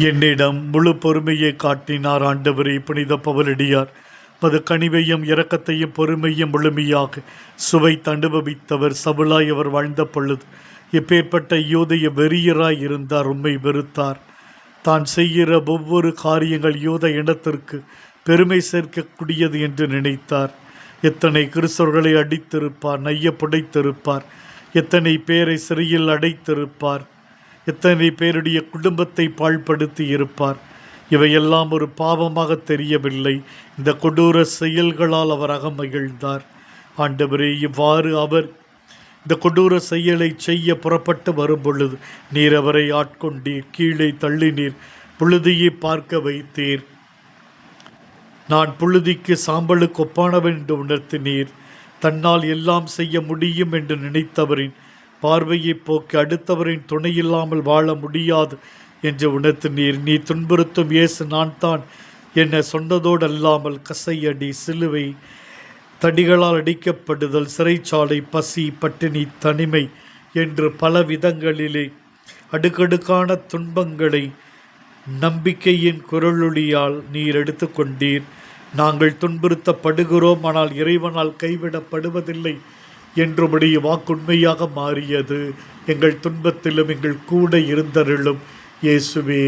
என்னிடம் முழு பொறுமையை காட்டினார் ஆண்டவரே. புனித பவுலடியார் பது கனிவையும் இரக்கத்தையும் பொறுமையும் முழுமையாக சுவை அனுபவித்தவர். சவுலாய் அவர் வாழ்ந்த பொழுது எப்பேற்பட்ட யூதய வெறியராய் இருந்தார். உம்மை வெறுத்தார். தான் செய்கிற ஒவ்வொரு காரியங்கள் யூத இனத்திற்கு பெருமை சேர்க்கக்கூடியது என்று நினைத்தார். எத்தனை கிறிஸ்தவர்களை அடித்திருப்பார், நைய புடைத்திருப்பார், எத்தனை பேரை சிறையில் அடைத்திருப்பார், எத்தனை பேருடைய குடும்பத்தை பாழ்படுத்தி இருப்பார். இவையெல்லாம் ஒரு பாவமாக தெரியவில்லை. இந்த கொடூர செயல்களால் அவர் அகமகிழ்ந்தார். ஆண்டவரே, இவ்வாறு அவர் இந்த கொடூர செயலை செய்ய புறப்பட்டு வரும் பொழுது நீர் அவரை ஆட்கொண்டீர், கீழே தள்ளினீர், புழுதியை பார்க்க வைத்தீர். நான் புழுதிக்கு சாம்பலுக்கு ஒப்பானவன் என்று உணர்த்தினீர். தன்னால் எல்லாம் செய்ய முடியும் என்று நினைத்தவரின் பார்வையை போக்கி அடுத்தவரின் துணையில்லாமல் வாழ முடியாது என்று உணர்த்தினீர். நீ துன்புறுத்தும் இயேசு நான் தான் என்ன சொன்னதோடு அல்லாமல் கசையடி, சிலுவை, தடிகளால் அடிக்கப்படுதல், சிறைச்சாலை, பசி, பட்டினி, தனிமை என்று பல விதங்களிலே அடுக்கடுக்கான துன்பங்களை நம்பிக்கையின் குரலொளியால் நீர் எடுத்துக்கொண்டீர். நாங்கள் துன்புறுத்தப்படுகிறோம், ஆனால் இறைவனால் கைவிடப்படுவதில்லை என்றுடைய வாக்குண்மையாக மாறியது. எங்கள் துன்பத்திலும் எங்கள் கூட இருந்தருளும் இயேசுவே.